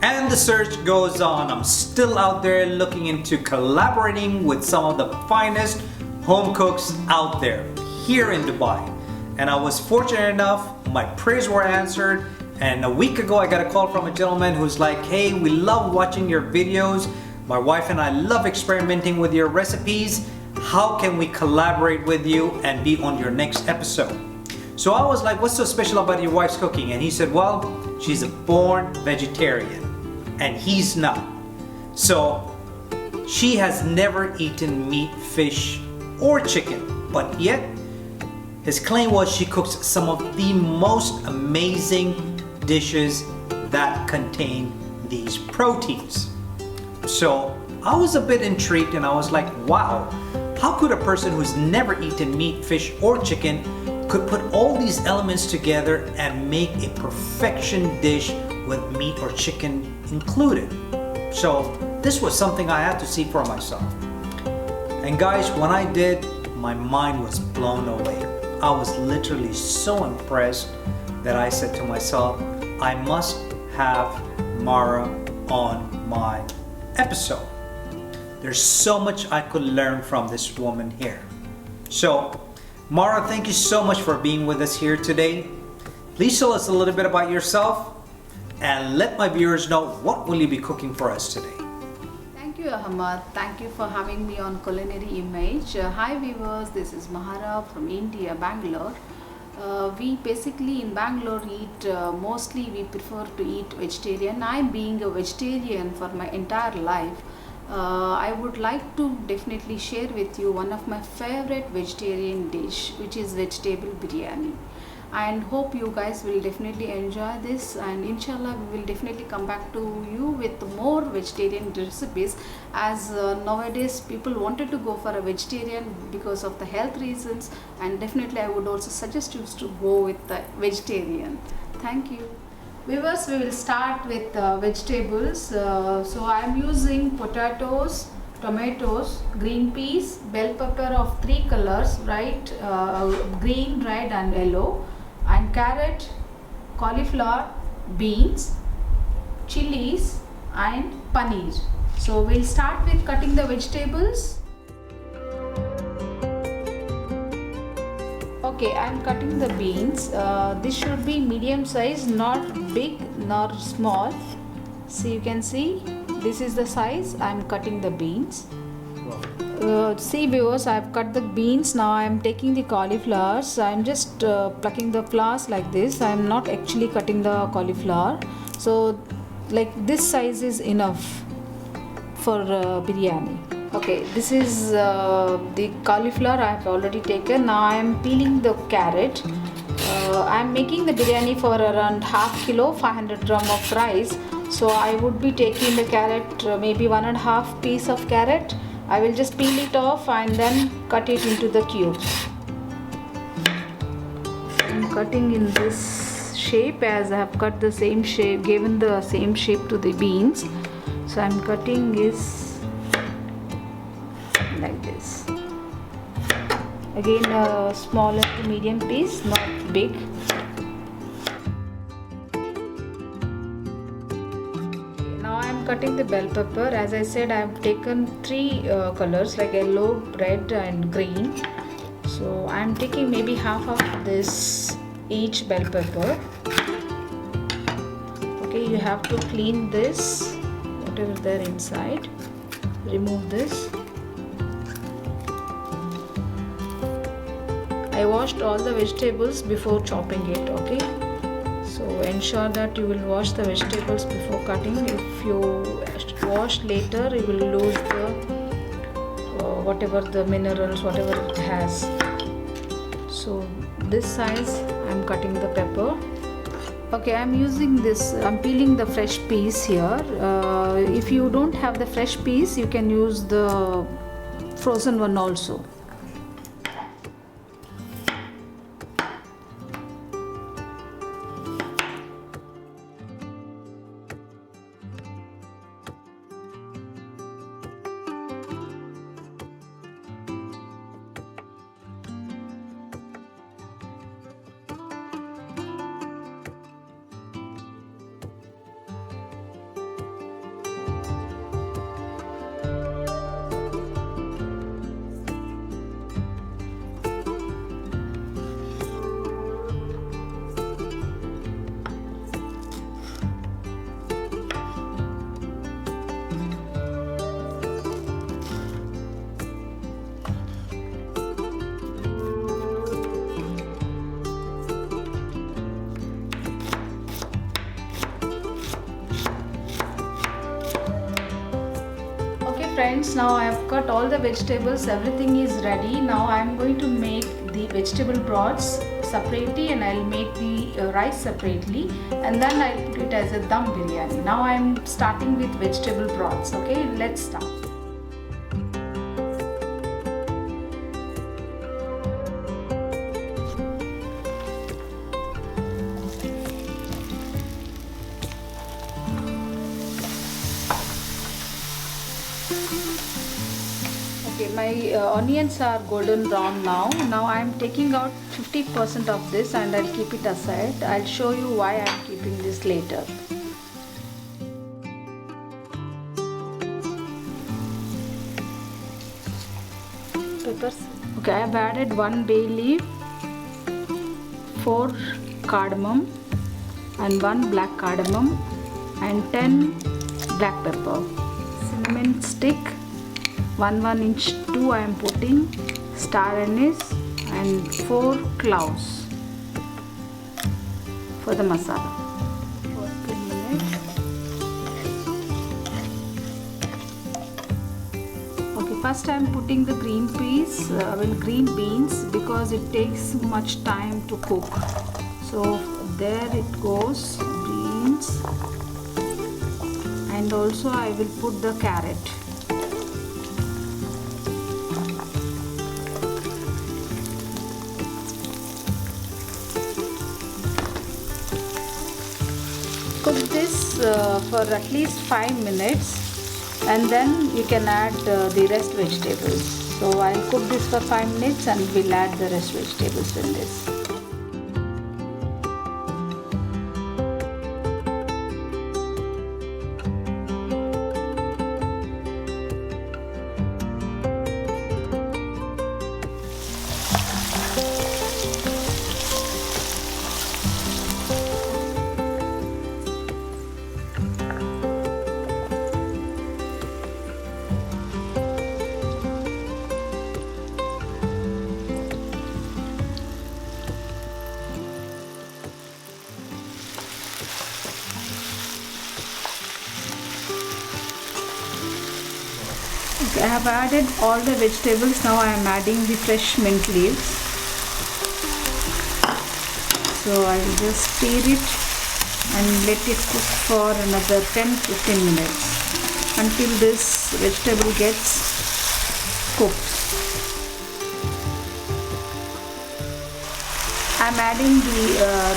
And the search goes on. I'm still out there looking into collaborating with some of the finest home cooks out there here in Dubai. And I was fortunate enough, my prayers were answered. And a week ago I got a call from a gentleman who's like, hey, we love watching your videos. My wife and I love experimenting with your recipes. How can we collaborate with you and be on your next episode? So I was like, what's so special about your wife's cooking? And he said, well, she's a born vegetarian and he's not. So she has never eaten meat, fish, or chicken, but yet his claim was she cooks some of the most amazing dishes that contain these proteins. So I was a bit intrigued and I was like, wow, how could a person who's never eaten meat, fish, or chicken could put all these elements together and make a perfection dish with meat or chicken included? So this was something I had to see for myself. And guys, when I did, my mind was blown away. I was literally so impressed that I said to myself, I must have Mayra on my episode. There's so much I could learn from this woman here. So Mayra, thank you so much for being with us here today. Please tell us a little bit about yourself and let my viewers know what will you be cooking for us today. Thank you, Ahmad. Thank you for having me on Culinary Image. Hi viewers, this is Mayra from India, Bangalore. We basically in Bangalore eat, mostly we prefer to eat vegetarian. I being a vegetarian for my entire life, I would like to definitely share with you one of my favorite vegetarian dish, which is vegetable biryani. And hope you guys will definitely enjoy this, and inshallah we will definitely come back to you with more vegetarian recipes, as nowadays people wanted to go for a vegetarian because of the health reasons, and definitely I would also suggest you to go with the vegetarian. Thank you. Viewers, we will start with vegetables. So I am using potatoes, tomatoes, green peas, bell pepper of 3 colors, right, green, red and yellow, and carrot, cauliflower, beans, chilies and paneer. So we'll start with cutting the vegetables. Okay, I'm cutting the beans. This should be medium size, not big nor small. So you can see this is the size I'm cutting the beans. See viewers, I've cut the beans. Now I'm taking the cauliflowers. I'm just plucking the flowers like this. I'm not actually cutting the cauliflower. So like this size is enough for biryani. Okay, this is the cauliflower I have already taken. Now I am peeling the carrot. I am making the biryani for around half kilo, 500 gram of rice. So I would be taking the carrot, maybe 1.5 piece of carrot. I will just peel it off and then cut it into the cubes. I am cutting in this shape, as I have cut the same shape, given the same shape to the beans. So I am cutting is like this. Again a smaller to medium piece, not big. Now I am cutting the bell pepper. As I said, I have taken 3 colors like yellow, red and green. So I am taking maybe half of this each bell pepper. Okay, you have to clean this, whatever there inside. Remove this. I washed all the vegetables before chopping it, okay? So ensure that you will wash the vegetables before cutting. If you wash later, you will lose the whatever the minerals, whatever it has. So this size I am cutting the pepper. Okay, I am using this, I am peeling the fresh peas here. If you don't have the fresh peas, you can use the frozen one also. friends, now I have cut all the vegetables, everything is ready. Now I am going to make the vegetable broths separately and I'll make the rice separately, and then I'll put it as a dum biryani. Now I am starting with vegetable broths. Okay, let's start. Okay, my onions are golden brown now. Now I am taking out 50% of this and I'll keep it aside. I'll show you why I am keeping this later. Peppers. Okay, I have added 1 bay leaf, 4 cardamom and 1 black cardamom and 10 black pepper. Cinnamon stick, 1 inch 2 I am putting, star anise and 4 cloves for the masala. For 2 minutes. Okay, first I am putting the green peas, green beans, because it takes much time to cook. So there it goes, beans, and also I will put the carrot. Cook this for at least 5 minutes and then you can add the rest vegetables. So I'll cook this for 5 minutes and we'll add the rest vegetables in this. Okay, I have added all the vegetables. Now I am adding the fresh mint leaves. So I will just stir it and let it cook for another 10-15 minutes until this vegetable gets cooked. I am adding the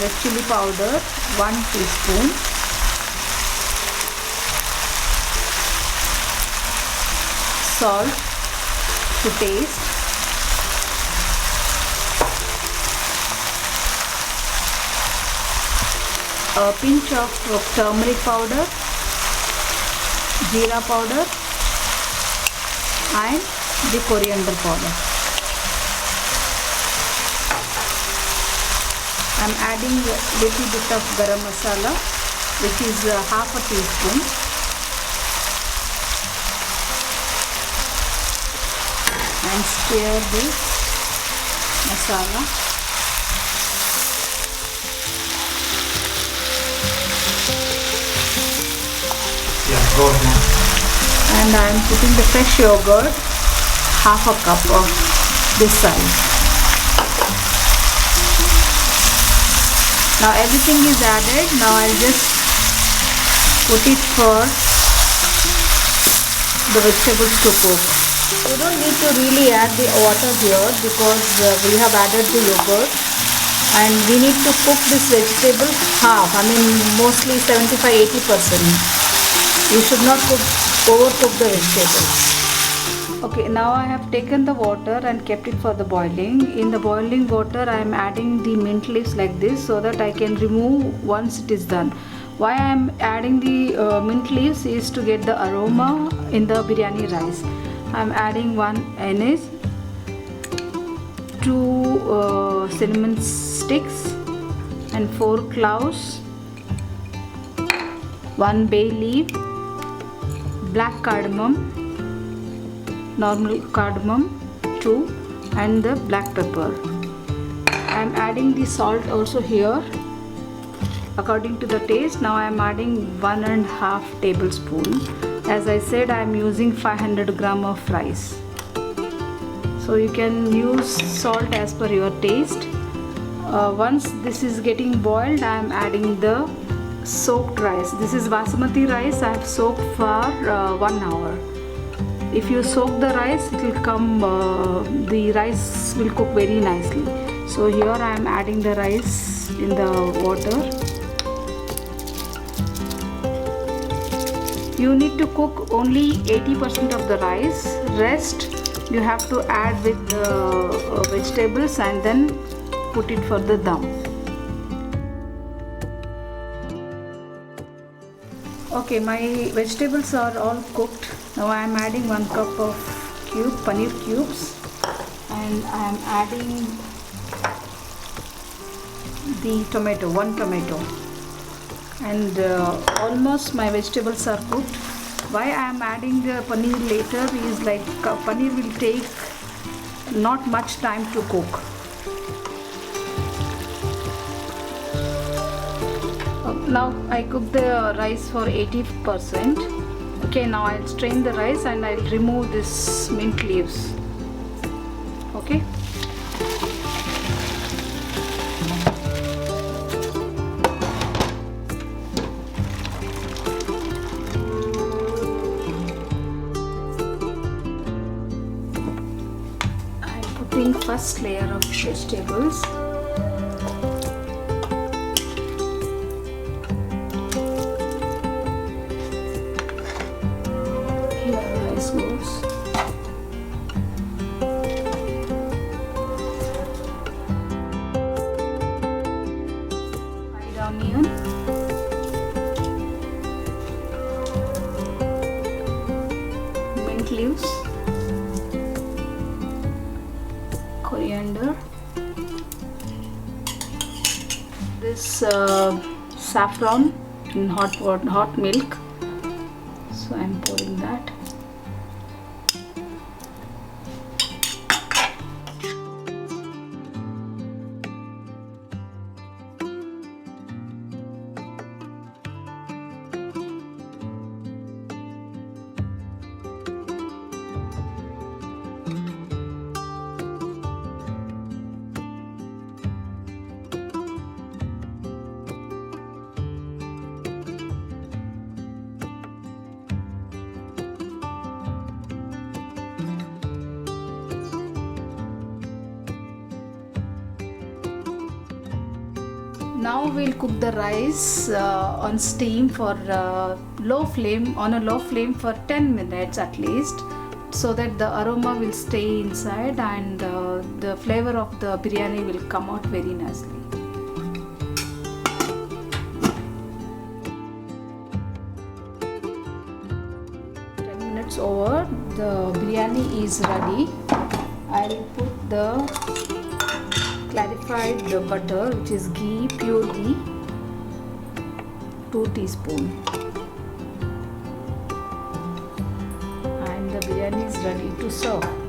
red chili powder, 1 teaspoon. Salt to taste, a pinch of turmeric powder, jeera powder and the coriander powder. I am adding a little bit of garam masala, which is half a teaspoon. And stir the masala. Yeah, go ahead. And I am putting the fresh yogurt, half a cup of this size. Now everything is added. Now I'll just put it for the vegetables to cook. You don't need to really add the water here because we have added the yogurt, and we need to cook this vegetable half, mostly 75-80%. You should not overcook the vegetables. Okay, now I have taken the water and kept it for the boiling. In the boiling water I am adding the mint leaves like this so that I can remove once it is done. Why I am adding the mint leaves is to get the aroma in the biryani rice. I am adding 1 anise, 2 cinnamon sticks and 4 cloves, 1 bay leaf, black cardamom, normal cardamom 2 and the black pepper. I am adding the salt also here according to the taste. Now I am adding 1.5 tablespoon. As I said, I am using 500 gram of rice. So you can use salt as per your taste. Once this is getting boiled, I am adding the soaked rice. This is Basmati rice. I have soaked for 1 hour. If you soak the rice, it will come, the rice will cook very nicely. So here I am adding the rice in the water. You need to cook only 80% of the rice. Rest you have to add with the vegetables and then put it for the dum. Okay, my vegetables are all cooked. Now I am adding 1 cup of paneer cubes, and I am adding the tomato, 1 tomato, and almost my vegetables are cooked. Why I am adding the paneer later is like paneer will take not much time to cook. Now I cook the rice for 80%. Okay, now I'll strain the rice and I'll remove this mint leaves. Okay. I'm putting first layer of vegetables. Onion, mint leaves, coriander, this saffron in hot milk. So I'm pouring that. Now we'll cook the rice on steam for low flame, on a low flame for 10 minutes at least, so that the aroma will stay inside and the flavor of the biryani will come out very nicely. Minutes over, the biryani is ready. I'll put the clarified butter, which is ghee, pure ghee, 2 teaspoons, and the biryani is ready to serve.